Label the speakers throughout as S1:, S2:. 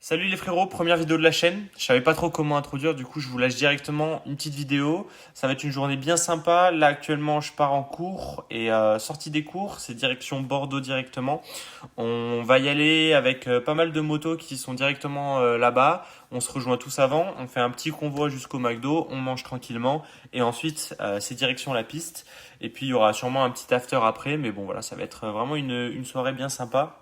S1: Salut les frérots, première vidéo de la chaîne. Je savais pas trop comment introduire, du coup je vous lâche directement une petite vidéo. Ça va être une journée bien sympa. Là actuellement je pars en cours et sortie des cours, c'est direction Bordeaux directement. On va y aller avec pas mal de motos qui sont directement là-bas. On se rejoint tous avant, on fait un petit convoi jusqu'au McDo, on mange tranquillement et ensuite c'est direction la piste. Et puis il y aura sûrement un petit after après, mais bon voilà, ça va être vraiment une soirée bien sympa.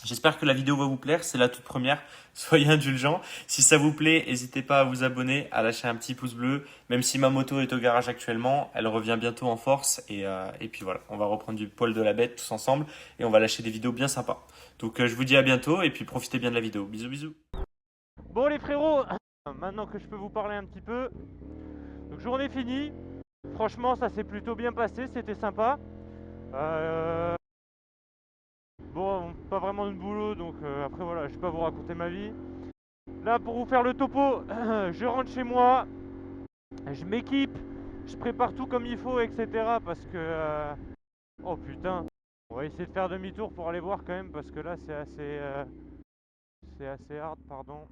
S1: J'espère que la vidéo va vous plaire, c'est la toute première, soyez indulgents. Si ça vous plaît, n'hésitez pas à vous abonner, à lâcher un petit pouce bleu. Même si ma moto est au garage actuellement, elle revient bientôt en force. Et puis voilà, on va reprendre du poil de la bête tous ensemble et on va lâcher des vidéos bien sympas. Donc je vous dis à bientôt et puis profitez bien de la vidéo. Bisous bisous.
S2: Bon les frérots, maintenant que je peux vous parler un petit peu, donc journée finie. Franchement ça s'est plutôt bien passé, c'était sympa. Bon, pas vraiment de boulot, donc après voilà, je vais pas vous raconter ma vie. Là, pour vous faire le topo, je rentre chez moi, je m'équipe, je prépare tout comme il faut, etc. Parce que... oh putain, on va essayer de faire demi-tour pour aller voir quand même, parce que là, c'est assez hard, pardon.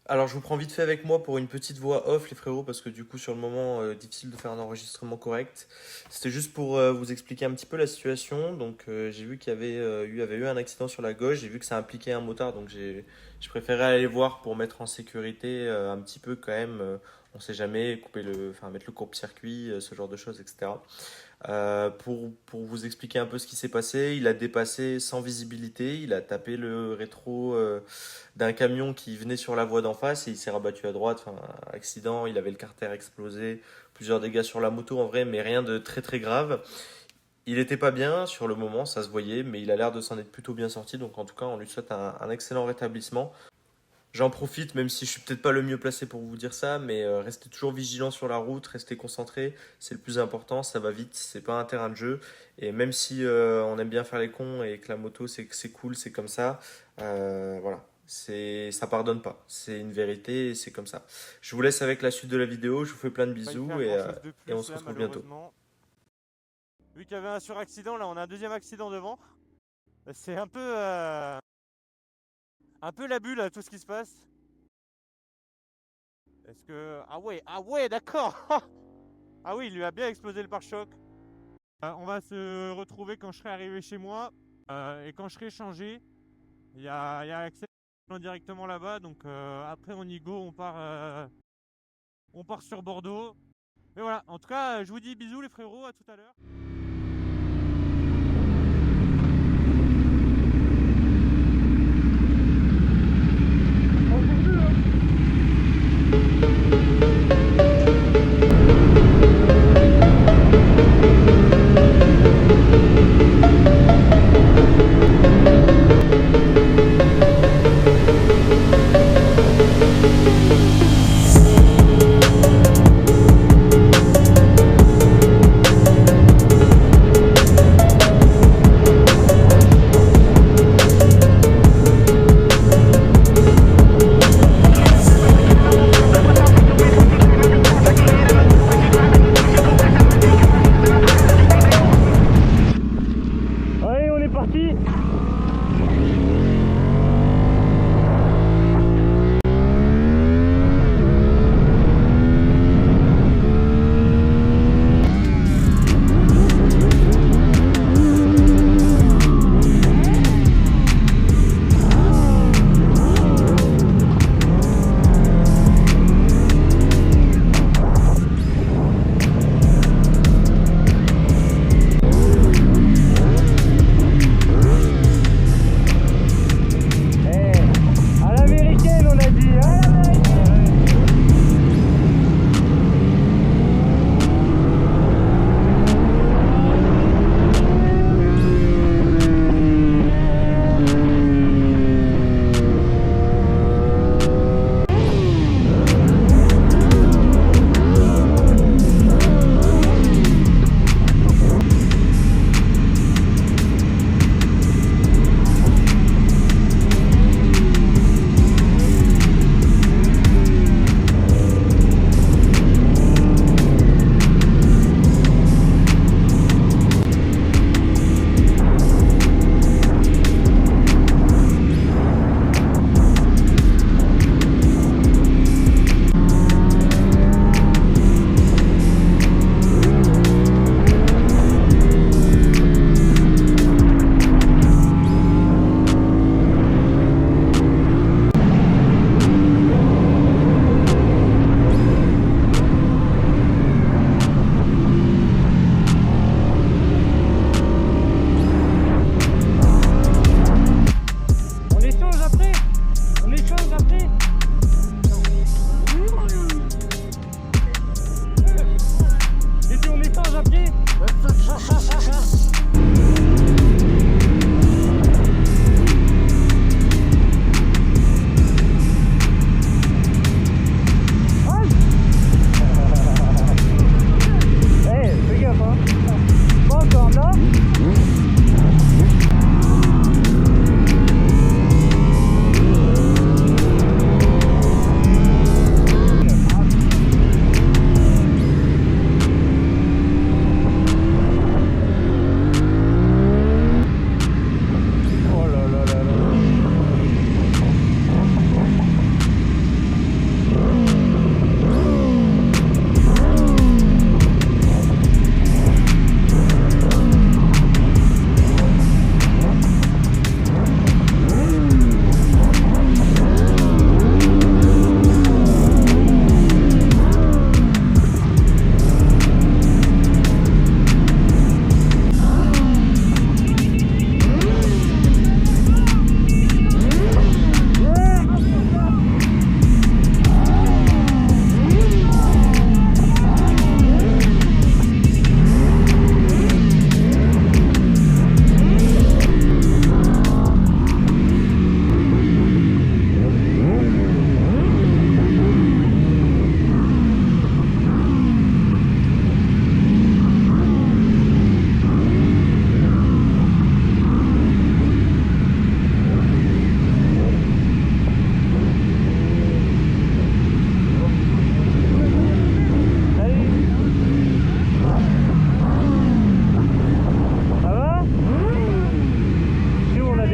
S1: Alors je vous prends vite fait avec moi pour une petite voix off les frérots parce que du coup sur le moment difficile de faire un enregistrement correct. C'était juste pour vous expliquer un petit peu la situation. Donc j'ai vu qu'il y avait eu un accident sur la gauche, j'ai vu que ça impliquait un motard donc je préférais aller voir pour mettre en sécurité un petit peu quand même. On sait jamais enfin mettre le courbe-circuit, ce genre de choses, etc. Pour vous expliquer un peu ce qui s'est passé, il a dépassé sans visibilité, il a tapé le rétro d'un camion qui venait sur la voie d'en face et il s'est rabattu à droite. Enfin, accident, il avait le carter explosé, plusieurs dégâts sur la moto en vrai, mais rien de très très grave. Il était pas bien sur le moment, ça se voyait, mais il a l'air de s'en être plutôt bien sorti. Donc en tout cas, on lui souhaite un excellent rétablissement. J'en profite, même si je suis peut-être pas le mieux placé pour vous dire ça, mais restez toujours vigilant sur la route, restez concentré, c'est le plus important, ça va vite, c'est pas un terrain de jeu. Et même si on aime bien faire les cons et que la moto c'est cool, c'est comme ça, voilà, ça pardonne pas, c'est une vérité et c'est comme ça. Je vous laisse avec la suite de la vidéo, je vous fais plein de
S2: Pas y
S1: bisous
S2: faire grand-chose de
S1: et on
S2: plus
S1: se
S2: là,
S1: retrouve bientôt.
S2: malheureusement. Vu qu'il y avait un suraccident, là on a un deuxième accident devant. C'est un peu la bulle à tout ce qui se passe. Est-ce que... ah ouais, d'accord. Ah oui, il lui a bien explosé le pare-choc. On va se retrouver quand je serai arrivé chez moi. Et quand je serai changé, il y a accès directement là-bas. Donc après on y go, on part sur Bordeaux. Mais voilà, en tout cas, je vous dis bisous les frérots, à tout à l'heure. Allez, on est parti.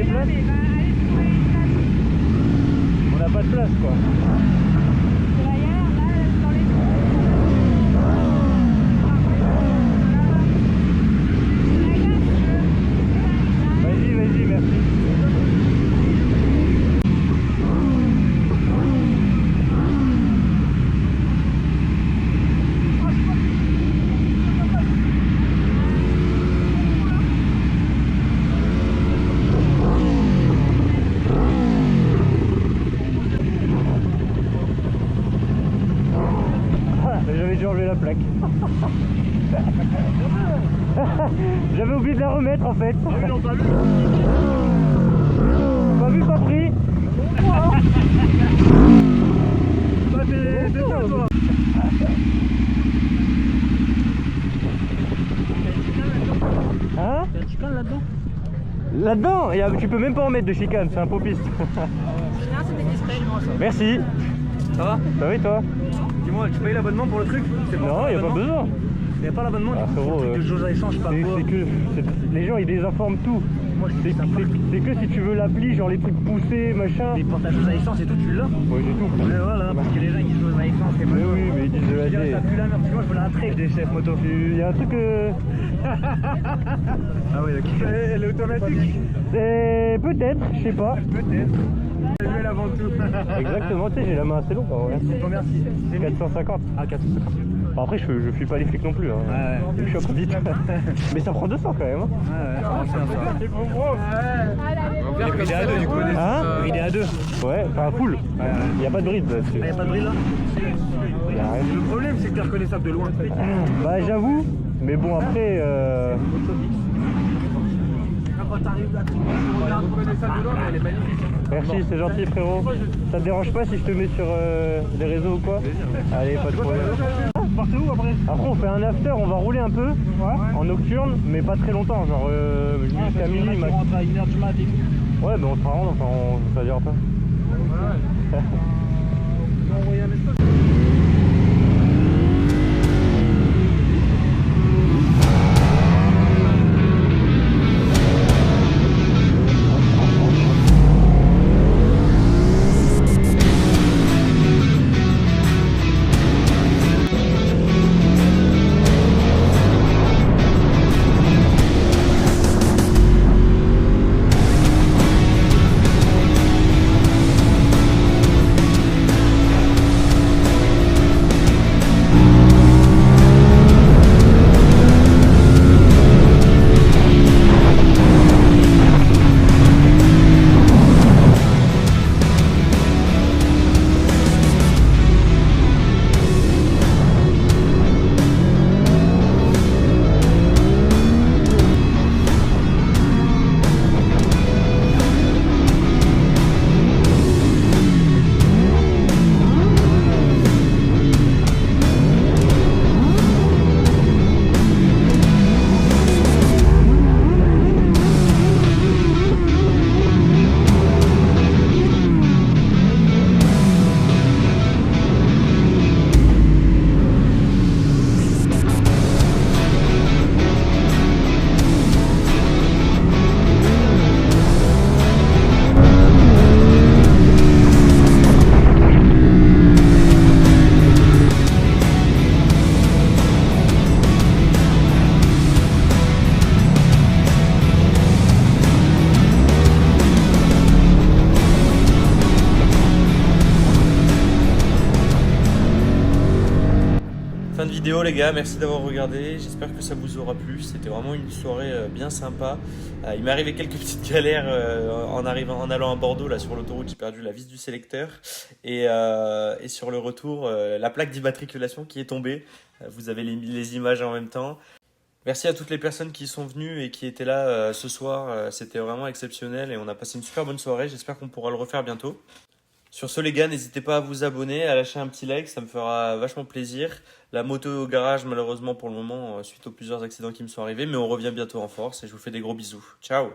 S2: place. On n'a pas de place quoi. Vas-y, vas-y, merci. J'avais dû enlever la plaque. J'avais oublié de la remettre en fait. Ah oui, non, pas vu. Pas vu, pas pris. Bah, t'es ça, toi. Hein? T'as un chicane là-dedans? Là-dedans, tu peux même pas en mettre de chicane, c'est un pot piste. Merci. Ça va? Ça va et toi?
S3: Dis-moi, tu payes l'abonnement pour le truc?
S2: Non, il n'y a pas besoin.
S3: Il n'y a pas l'abonnement
S2: frérot,
S3: de jauge à essence, je sais pas quoi.
S2: Les gens ils désinforment tout.
S3: Moi, c'est
S2: que si tu veux l'appli, genre les trucs poussés, machin.
S3: Mais pour ta jauge à essence et tout, tu l'as?
S2: Ouais, j'ai tout.
S3: Mais voilà, parce que les gens ils disent jauge à essence et
S2: Mais oui, mais ils disent de la
S3: ça pue la merde, tu vois, je voulais un trek des chefs moto.
S2: Il y a un truc
S3: Ah oui, ok. Elle est automatique?
S2: Peut-être, je sais pas.
S3: Peut-être. Elle avant tout.
S2: Exactement, tu sais, j'ai la main assez longue.
S3: Combien?
S2: 450.
S3: Ah, 450.
S2: Bon, après, je fuis pas les flics non plus. Hein.
S3: Ouais.
S2: Je suis un peu vite. Mais ça prend 200 quand même. Hein.
S3: Ouais, ça.
S2: Il est à 2 du coup. Hein?
S3: Il est à 2.
S2: Ouais, enfin full. Il n'y a pas de bride là-dessus.
S3: Il n'y a pas de brille là?
S2: Y a rien.
S3: Le problème c'est que t'es reconnaissable de loin.
S2: Bah j'avoue, mais bon après
S3: Quand t'arrives là, tu regardes reconnaissable de loin, mais elle est magnifique.
S2: merci, c'est gentil frérot. Ça te dérange pas si je te mets sur les réseaux ou quoi? Allez, pas de problème.
S3: Partez où après?
S2: Après on fait un after, on va rouler un peu en nocturne, mais pas très longtemps, genre jusqu'à minuit.
S3: Tu rentres à 1h du mat et tout.
S2: Ouais, ben on sera rendu, enfin ça dure pas.
S3: Ouais. Tu m'as envoyé un message.
S1: Fin de vidéo les gars, merci d'avoir regardé, j'espère que ça vous aura plu, c'était vraiment une soirée bien sympa. Il m'est arrivé quelques petites galères en allant à Bordeaux, là sur l'autoroute j'ai perdu la vis du sélecteur et sur le retour la plaque d'immatriculation qui est tombée, vous avez les images en même temps. Merci à toutes les personnes qui sont venues et qui étaient là ce soir, c'était vraiment exceptionnel et on a passé une super bonne soirée, j'espère qu'on pourra le refaire bientôt. Sur ce les gars, n'hésitez pas à vous abonner, à lâcher un petit like, ça me fera vachement plaisir. La moto au garage malheureusement pour le moment suite aux plusieurs accidents qui me sont arrivés, mais on revient bientôt en force et je vous fais des gros bisous. Ciao!